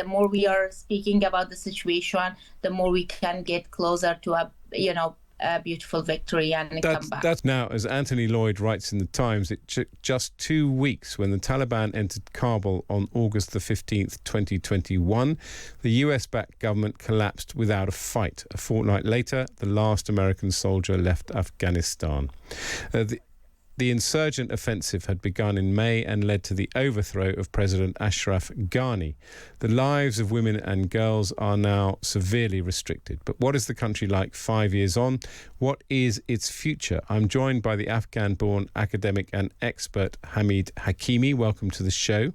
more we are speaking about the situation, the more we can get closer to a beautiful victory and come back. That's now, as Anthony Lloyd writes in the Times, it took just 2 weeks when the Taliban entered Kabul on August the 15th, 2021. The US-backed government collapsed without a fight. A fortnight later, the last American soldier left Afghanistan. The insurgent offensive had begun in May and led to the overthrow of President Ashraf Ghani. The lives of women and girls are now severely restricted. But what is the country like 5 years on? What is its future? I'm joined by the Afghan-born academic and expert Hameed Hakimi. Welcome to the show.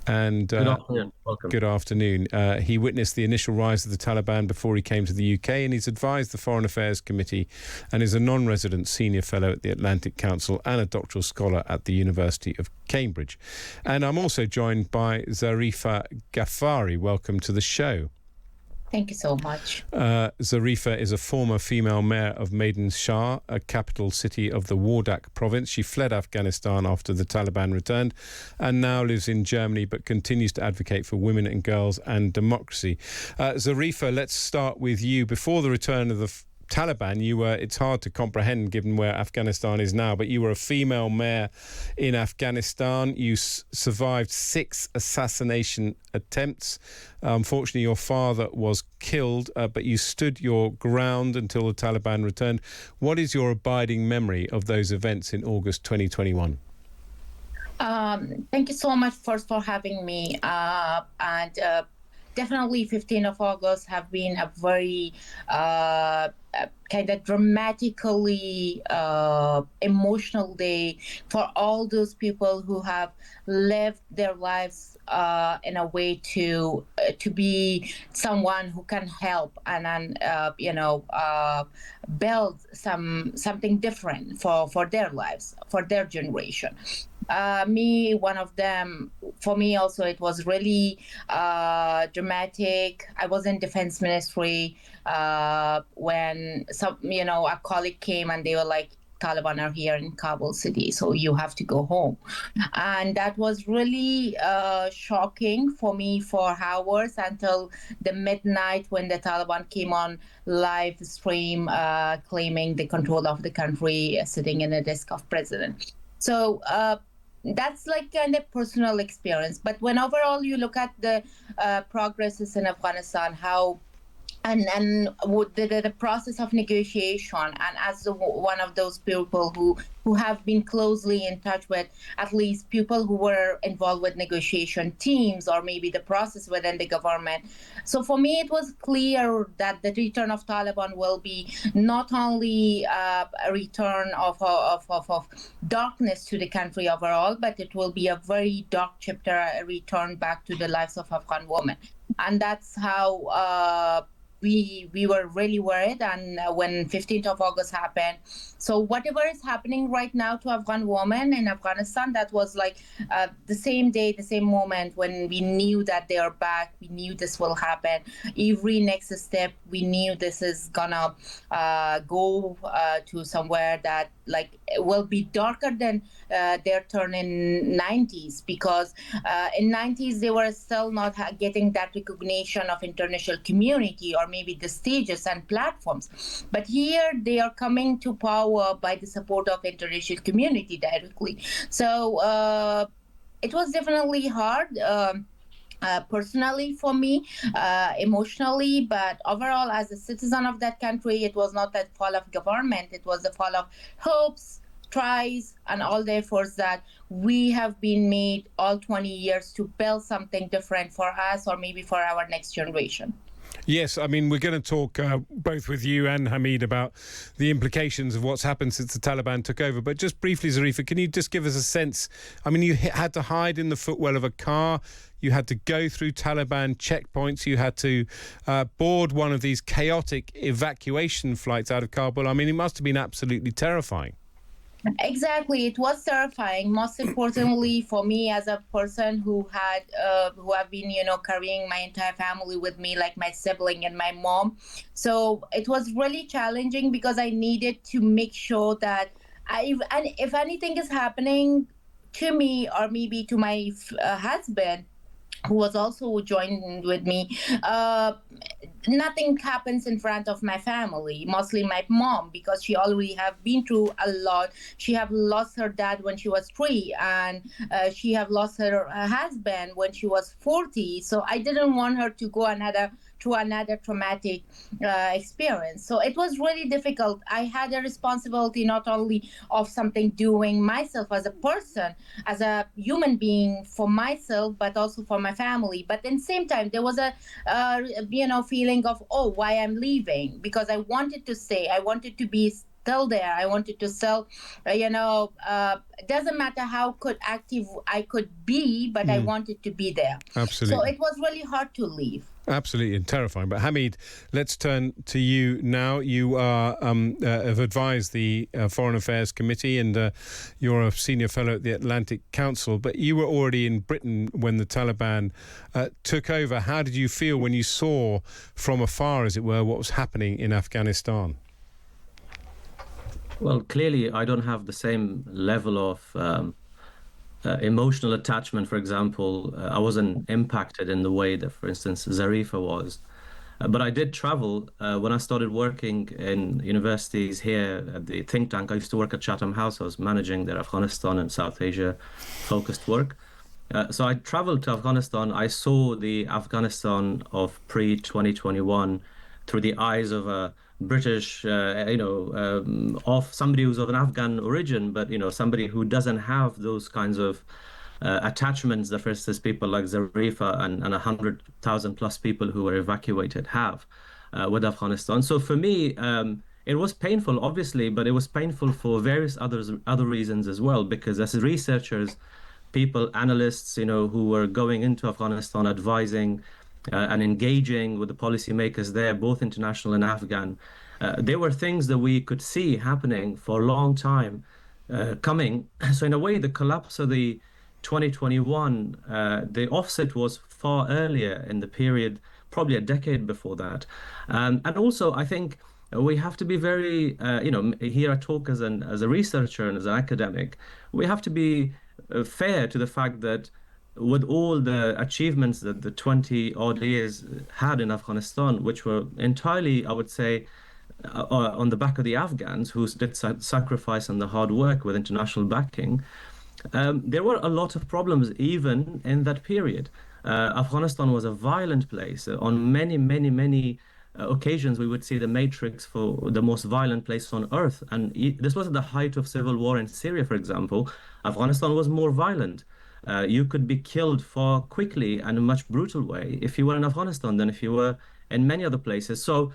And good afternoon. Welcome. Good afternoon. He witnessed the initial rise of the Taliban before he came to the UK, and he's advised the Foreign Affairs Committee and is a non-resident senior fellow at the Atlantic Council and a doctoral scholar at the University of Cambridge. And I'm also joined by Zarifa Ghaffari. Welcome to the show. Thank you so much. Zarifa is a former female mayor of Maidan Shah, a capital city of the Wardak province. She fled Afghanistan after the Taliban returned and now lives in Germany but continues to advocate for women and girls and democracy. Zarifa, let's start with you. Before the return of the Taliban, it's hard to comprehend given where Afghanistan is now, but you were a female mayor in Afghanistan. You survived 6 assassination attempts. Unfortunately, your father was killed, but you stood your ground until the Taliban returned. What is your abiding memory of those events in August 2021? Thank you so much first for having me. Definitely 15th of August have been a very kind of dramatically emotional day for all those people who have lived their lives in a way to be someone who can help and build something different for their lives, for their generation. Me, one of them. For me also, it was really dramatic. I was in defense ministry when a colleague came and they were like, Taliban are here in Kabul city, so you have to go home. And that was really shocking for me for hours until the midnight when the Taliban came on live stream claiming the control of the country, sitting in a desk of president. So that's like kind of personal experience. But when overall you look at the progresses in Afghanistan, how and the process of negotiation, and as one of those people who have been closely in touch with at least people who were involved with negotiation teams or maybe the process within the government. So for me, it was clear that the return of Taliban will be not only a return of darkness to the country overall, but it will be a very dark chapter, a return back to the lives of Afghan women. And that's how we were really worried, and when 15th of August happened. So whatever is happening right now to Afghan women in Afghanistan, that was like the same day, the same moment when we knew that they are back. We knew this will happen. Every next step, we knew this is gonna go to somewhere that like it will be darker than their turn in 90s, because in 90s they were still not getting that recognition of international community or maybe the stages and platforms. But here they are coming to power by the support of international community directly. So it was definitely hard. Personally for me, emotionally, but overall as a citizen of that country, it was not the fall of government, it was the fall of hopes, tries, and all the efforts that we have been made all 20 years to build something different for us or maybe for our next generation. Yes, I mean, we're going to talk both with you and Hameed about the implications of what's happened since the Taliban took over. But just briefly, Zarifa, can you just give us a sense? I mean, you had to hide in the footwell of a car. You had to go through Taliban checkpoints. You had to board one of these chaotic evacuation flights out of Kabul. I mean, it must have been absolutely terrifying. Exactly, it was terrifying. Most importantly, for me as a person who have been, carrying my entire family with me, like my sibling and my mom. So it was really challenging because I needed to make sure that if anything is happening to me or maybe to my husband, who was also joined with me. Nothing happens in front of my family, mostly my mom, because she already have been through a lot. She have lost her dad when she was 3, and she have lost her husband when she was 40. So I didn't want her to go through another traumatic experience. So it was really difficult. I had a responsibility not only of something doing myself as a person, as a human being for myself, but also for my family. But in the same time, there was a feeling of, oh, why I'm leaving, because I wanted to stay. I wanted to be still there. I wanted to sell, it doesn't matter how active I could be, but I wanted to be there. Absolutely. So it was really hard to leave. Absolutely, and terrifying. But Hameed, let's turn to you now. You have advised the Foreign Affairs Committee, and you're a senior fellow at the Atlantic Council. But you were already in Britain when the Taliban took over. How did you feel when you saw from afar, as it were, what was happening in Afghanistan? Well, clearly, I don't have the same level of emotional attachment. For example, I wasn't impacted in the way that, for instance, Zarifa was. But I did travel when I started working in universities here at the think tank. I used to work at Chatham House. I was managing their Afghanistan and South Asia focused work. So I traveled to Afghanistan. I saw the Afghanistan of pre-2021 through the eyes of a British, of somebody who's of an Afghan origin, but, somebody who doesn't have those kinds of attachments that, for instance, people like Zarifa and 100,000 plus people who were evacuated have with Afghanistan. So for me, it was painful, obviously, but it was painful for various other reasons as well, because as researchers, people, analysts, who were going into Afghanistan, advising and engaging with the policymakers there, both international and Afghan, there were things that we could see happening for a long time coming. So in a way, the collapse of the 2021, the offset was far earlier in the period, probably a decade before that. And also, I think we have to be very, here I talk as a researcher and as an academic, we have to be fair to the fact that with all the achievements that the 20 odd years had in Afghanistan, which were entirely, I would say, on the back of the Afghans who did sacrifice and the hard work with international backing, there were a lot of problems even in that period. Afghanistan was a violent place. On many, many, many occasions, we would see the matrix for the most violent place on earth. And this was at the height of civil war in Syria, for example. Afghanistan was more violent. You could be killed far quickly and in a much brutal way if you were in Afghanistan than if you were in many other places. So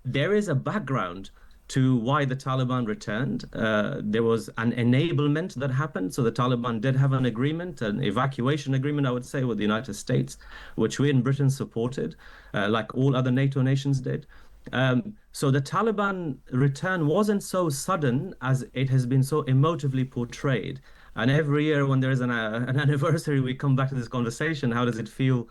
there is a background to why the Taliban returned. There was an enablement that happened. So the Taliban did have an agreement, an evacuation agreement, I would say, with the United States, which we in Britain supported, like all other NATO nations did. So the Taliban return wasn't so sudden as it has been so emotively portrayed. And every year when there is an anniversary, we come back to this conversation. How does it feel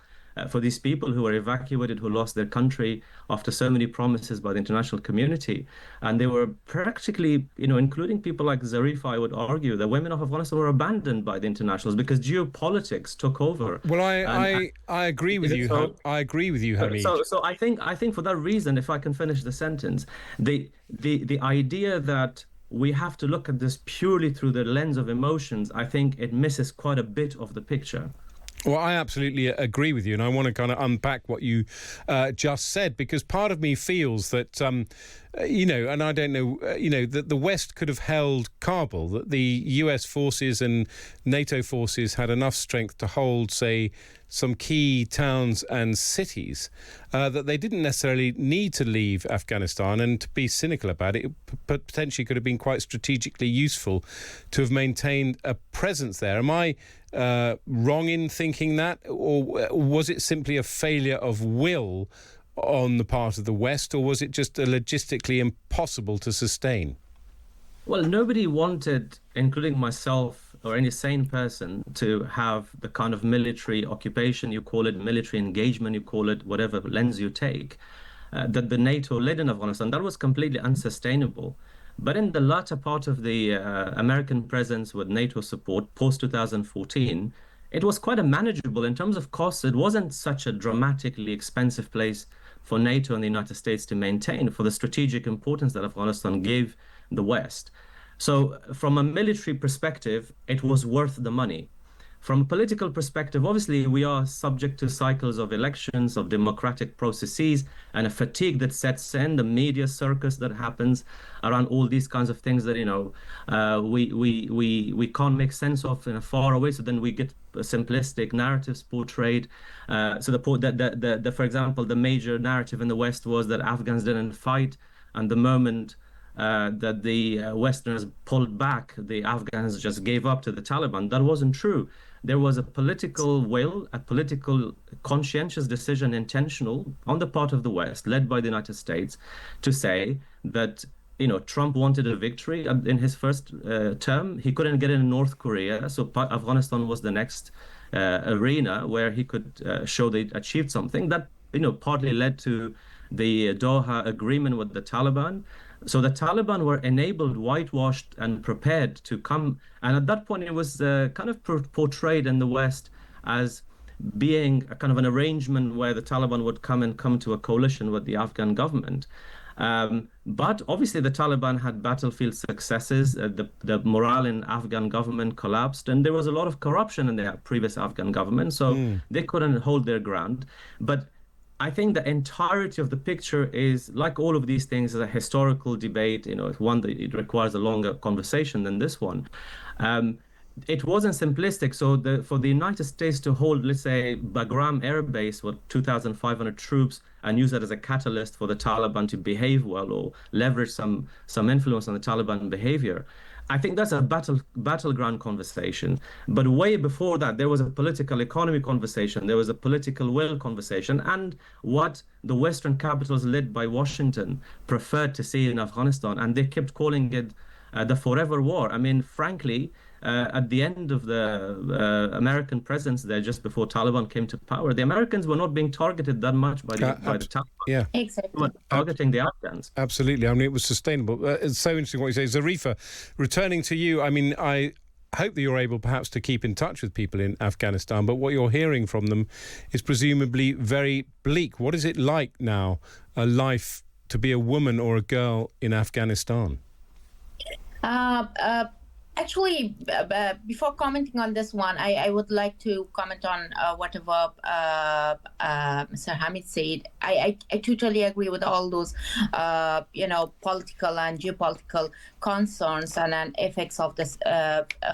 for these people who were evacuated, who lost their country after so many promises by the international community? And they were practically, including people like Zarifa, I would argue, the women of Afghanistan were abandoned by the internationals because geopolitics took over. Well, I agree with you. So, I agree with you, Hameed. So I think for that reason, if I can finish the sentence, the idea that we have to look at this purely through the lens of emotions, I think it misses quite a bit of the picture. Well, I absolutely agree with you, and I want to kind of unpack what you just said, because part of me feels that, and I don't know, that the West could have held Kabul, that the US forces and NATO forces had enough strength to hold, say, some key towns and cities, that they didn't necessarily need to leave Afghanistan. And to be cynical about it, potentially could have been quite strategically useful to have maintained a presence there. Am I wrong in thinking that, or was it simply a failure of will on the part of the West, or was it just logistically impossible to sustain? Well, nobody wanted, including myself or any sane person, to have the kind of military occupation, you call it military engagement, you call it whatever lens you take, that the NATO led in Afghanistan. That was completely unsustainable. But in the latter part of the American presence with NATO support post-2014, it was quite a manageable in terms of costs. It wasn't such a dramatically expensive place for NATO and the United States to maintain for the strategic importance that Afghanistan gave the West. So from a military perspective, it was worth the money. From a political perspective, obviously, we are subject to cycles of elections, of democratic processes, and a fatigue that sets in, the media circus that happens around all these kinds of things that, we can't make sense of in a far away. So then we get simplistic narratives portrayed. For example, the major narrative in the West was that Afghans didn't fight, and the moment that the Westerners pulled back, the Afghans just gave up to the Taliban. That wasn't true. There was a political will, a political conscientious decision, intentional on the part of the West, led by the United States, to say that Trump wanted a victory in his first term. He couldn't get in North Korea, so Afghanistan was the next arena where he could show they achieved something. That partly led to the Doha agreement with the Taliban. So the Taliban were enabled, whitewashed, and prepared to come. And at that point, it was kind of portrayed in the West as being a kind of an arrangement where the Taliban would come to a coalition with the Afghan government. But obviously, the Taliban had battlefield successes. The morale in Afghan government collapsed, and there was a lot of corruption in the previous Afghan government. So they couldn't hold their ground. But I think the entirety of the picture is, like all of these things, is a historical debate. It's one that it requires a longer conversation than this one. It wasn't simplistic. So for the United States to hold, let's say, Bagram Air Base with 2,500 troops and use that as a catalyst for the Taliban to behave well or leverage some influence on the Taliban behavior, I think that's a battleground conversation. But way before that, there was a political economy conversation. There was a political will conversation. And what the Western capitals led by Washington preferred to see in Afghanistan. And they kept calling it the forever war. I mean, frankly, at the end of the American presence there, just before Taliban came to power, the Americans were not being targeted that much by the Taliban. Yeah, exactly. They were targeting the Afghans. Absolutely. I mean, it was sustainable. It's so interesting what you say. Zarifa, returning to you, I mean, I hope that you're able perhaps to keep in touch with people in Afghanistan, but what you're hearing from them is presumably very bleak. What is it like now, a life to be a woman or a girl in Afghanistan? Actually, before commenting on this one, I would like to comment on whatever Mr. Hameed said. I totally agree with all those, political and geopolitical concerns and effects of this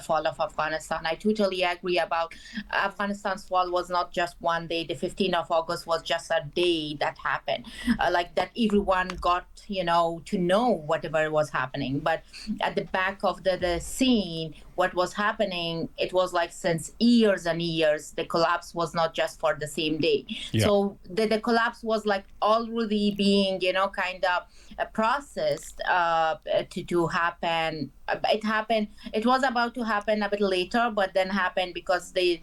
fall of Afghanistan. I totally agree about Afghanistan's fall was not just one day. The 15th of August was just a day that happened, like that everyone got, to know whatever was happening. But at the back of the scene, what was happening, it was like since years and years, the collapse was not just for the same day. Yeah. So the collapse was like already being, kind of processed to happen. It happened. It was about to happen a bit later, but then happened because the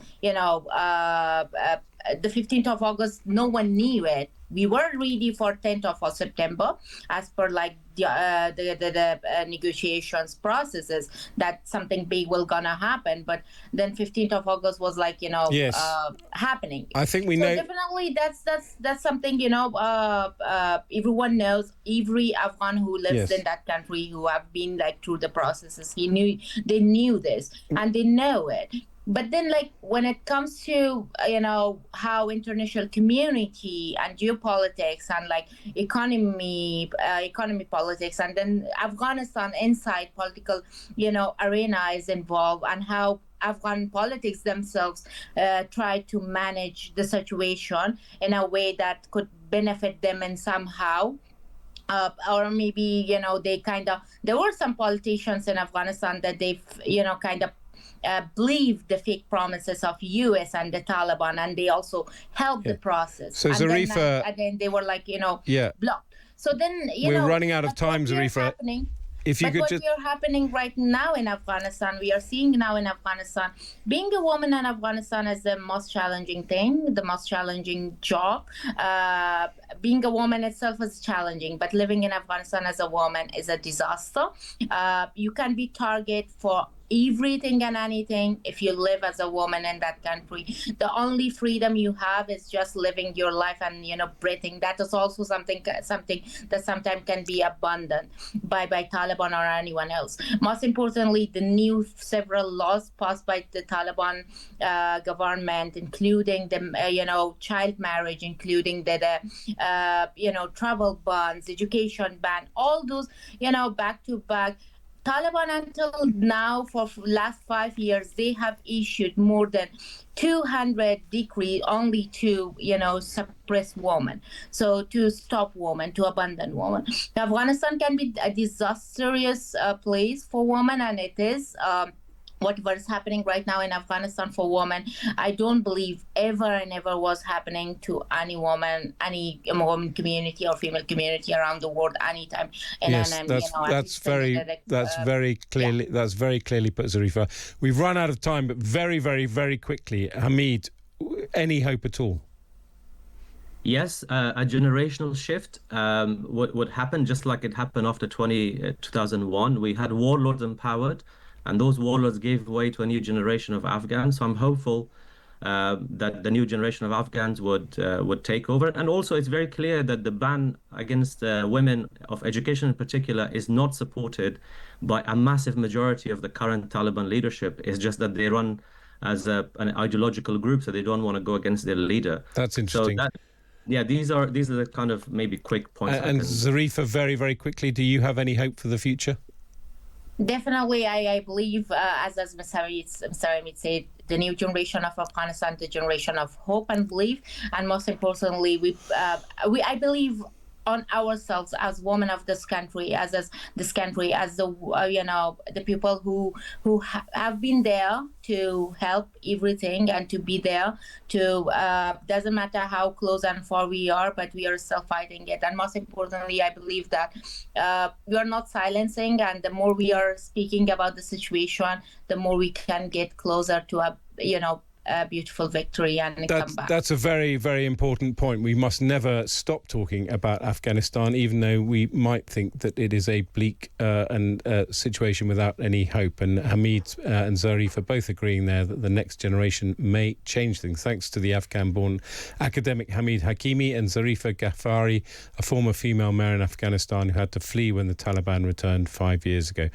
15th of August, no one knew it. We were ready for 10th of September, as per like the negotiations processes, that something big will gonna happen. But then 15th of August was like, yes. Happening. I think we know. Definitely, that's something, everyone knows. Every Afghan who lives in that country, who have been like through the processes, they knew this and they know it. But then, like, when it comes to, how international community and geopolitics and, like, economy politics, and then Afghanistan inside political, arena is involved, and how Afghan politics themselves try to manage the situation in a way that could benefit them in somehow. Or maybe, there were some politicians in Afghanistan that they've, believe the fake promises of US and the Taliban, and they also helped the process. So and Zarifa, then they were like, blocked. So then, we're running out of time, Zarifa. What is happening right now in Afghanistan, we are seeing now in Afghanistan, being a woman in Afghanistan is the most challenging thing, the most challenging job. Being a woman itself is challenging, but living in Afghanistan as a woman is a disaster. You can be target for everything and anything if you live as a woman in that country. The only freedom you have is just living your life and breathing. That is also something that sometimes can be abandoned by Taliban or anyone else. Most importantly, the new several laws passed by the Taliban government, including the child marriage, including the travel bans, education ban, all those back to back. Taliban until now, for last 5 years, they have issued more than 200 decrees only to, suppress women. So to stop women, to abandon women. Afghanistan can be a disastrous place for women, and it is. Whatever is happening right now in Afghanistan for women, I don't believe ever and ever was happening to any woman community or female community around the world anytime. And yes, that's very clearly put, Zarifa. We've run out of time, but very, very, very quickly, Hameed, any hope at all? Yes, a generational shift would happen, just like it happened after 2001. We had warlords empowered, and those warlords gave way to a new generation of Afghans. So I'm hopeful that the new generation of Afghans would take over. And also, it's very clear that the ban against women of education in particular is not supported by a massive majority of the current Taliban leadership. It's just that they run as an ideological group, so they don't want to go against their leader. That's interesting. So these are the kind of maybe quick points. And Zarifa, very, very quickly, do you have any hope for the future? Definitely, I believe, as Mr. Hameed said, the new generation of Afghanistan, the generation of hope and belief, and most importantly, I believe on ourselves as women of this country, as the the people who have been there to help everything and to be there to doesn't matter how close and far we are, but we are still fighting it. And most importantly, I believe that we are not silencing, and the more we are speaking about the situation, the more we can get closer to a beautiful victory and come back. That's a very, very important point. We must never stop talking about Afghanistan, even though we might think that it is a bleak situation without any hope. And Hameed and Zarifa both agreeing there that the next generation may change things. Thanks to the Afghan-born academic Hameed Hakimi and Zarifa Ghaffari, a former female mayor in Afghanistan who had to flee when the Taliban returned 5 years ago.